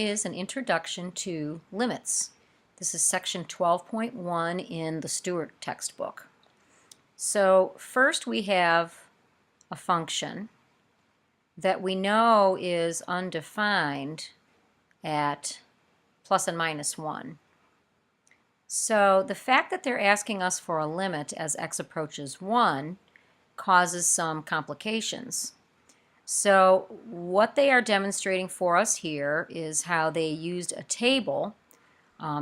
is an introduction to limits. This is section 12.1 in the Stewart textbook. So first we have a function that we know is undefined at plus and minus 1. So the fact that they're asking us for a limit as x approaches 1 causes some complications. So what they are demonstrating for us here is how they used a table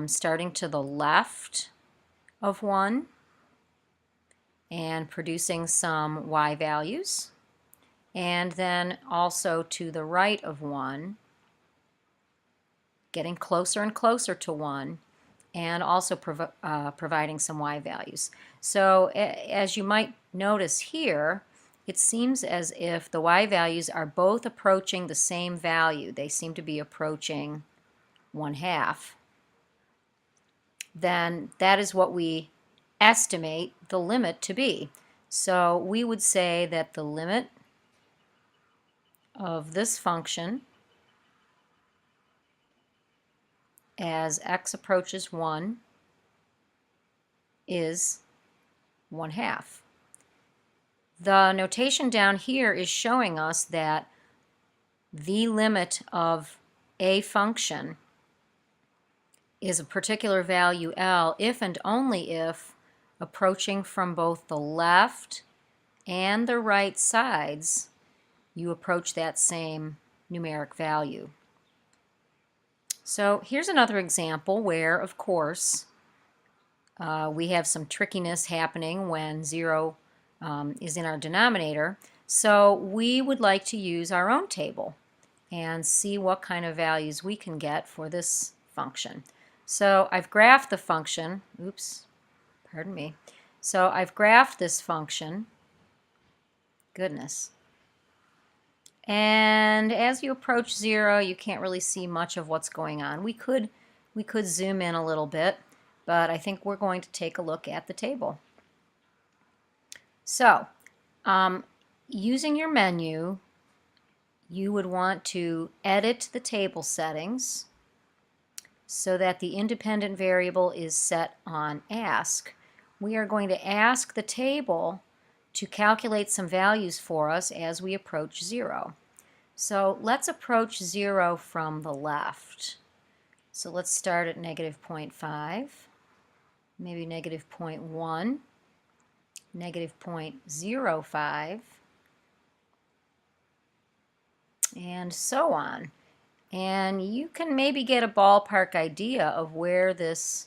starting to the left of 1 and producing some y values, and then also to the right of 1, getting closer and closer to 1, and also providing some y values. So as you might notice here, it seems as if the y values are both approaching the same value. They seem to be approaching 1/2. Then that is what we estimate the limit to be. So we would say that the limit of this function as x approaches 1 is 1/2. The notation down here is showing us that the limit of a function is a particular value L if and only if approaching from both the left and the right sides you approach that same numeric value. So here's another example where, of course, we have some trickiness happening when 0 is in our denominator. So we would like to use our own table and see what kind of values we can get for this function. So I've graphed the function. Oops, pardon me. So I've graphed this function. Goodness. And as you approach 0, you can't really see much of what's going on. We could zoom in a little bit, but I think we're going to take a look at the table. So, using your menu, you would want to edit the table settings so that the independent variable is set on ask. We are going to ask the table to calculate some values for us as we approach 0. So let's approach 0 from the left. So let's start at -0.5, maybe -0.1, -0.05, and so on. And you can maybe get a ballpark idea of where this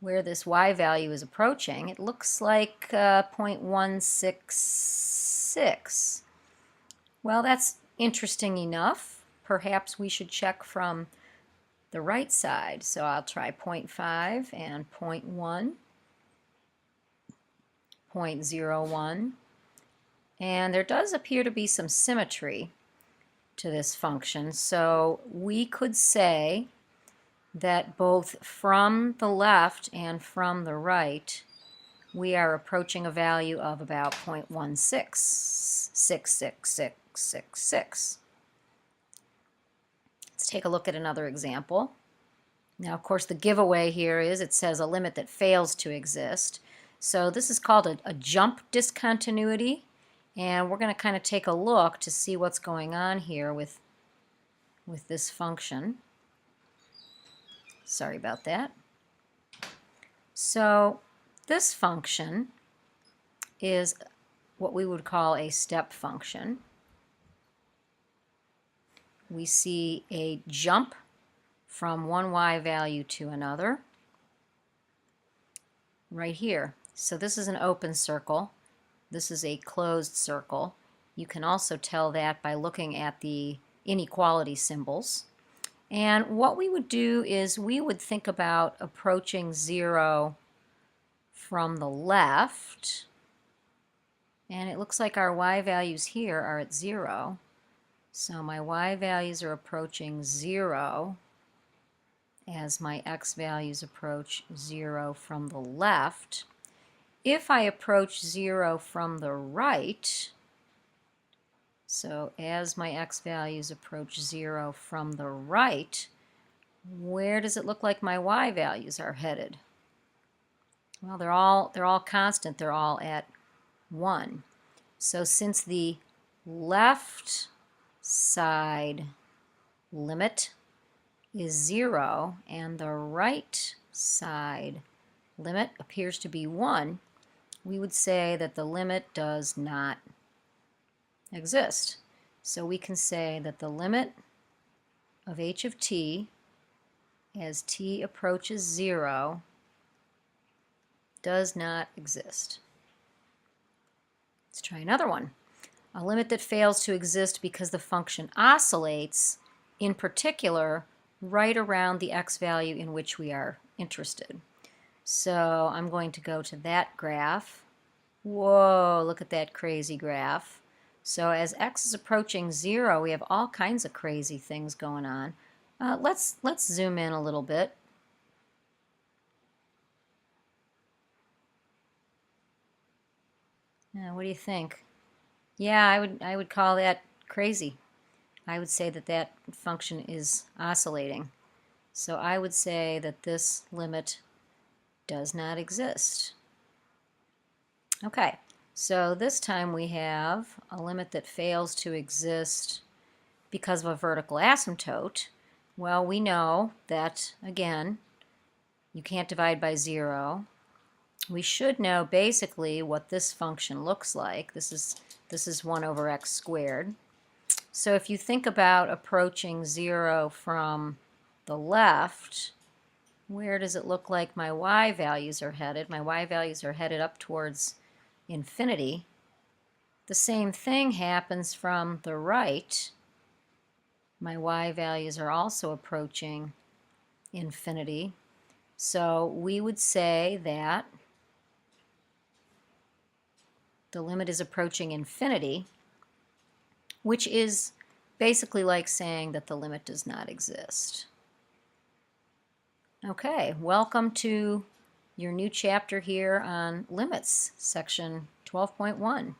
y value is approaching. It looks like 0.166. Well, that's interesting enough. Perhaps we should check from the right side. So I'll try 0.5 and 0.1, 0.01. And there does appear to be some symmetry to this function. So we could say that both from the left and from the right we are approaching a value of about 0.1666666. Let's take a look at another example. Now, of course, the giveaway here is it says a limit that fails to exist. So this is called a jump discontinuity, and we're going to kind of take a look to see what's going on here with this function. Sorry about that. So this function is what we would call a step function. We see a jump from one y value to another right here. So this is an open circle. This is a closed circle. You can also tell that by looking at the inequality symbols. And what we would do is we would think about approaching 0 from the left. And it looks like our y values here are at 0. So my y values are approaching 0 as my x values approach 0 from the left. If I approach 0 from the right, so as my x values approach 0 from the right, where does it look like my y values are headed? Well, they're all constant. They're all at 1. So since the left side limit is 0 and the right side limit appears to be 1, we would say that the limit does not exist. So we can say that the limit of h of t as t approaches 0 does not exist. Let's try another one. A limit that fails to exist because the function oscillates, in particular, right around the x value in which we are interested. So I'm going to go to that graph. Whoa, look at that crazy graph. So as x is approaching 0, we have all kinds of crazy things going on. Let's zoom in a little bit. What do you think? Yeah, I would call that crazy. I would say that that function is oscillating. So I would say that this limit does not exist. Okay, so this time we have a limit that fails to exist because of a vertical asymptote. Well, we know that, again, you can't divide by 0. We should know basically what this function looks like. This is 1 over x squared. So if you think about approaching 0 from the left, where does it look like my y values are headed? My y values are headed up towards infinity. The same thing happens from the right. My y values are also approaching infinity. So we would say that the limit is approaching infinity, which is basically like saying that the limit does not exist. Okay, welcome to your new chapter here on limits, section 12.1.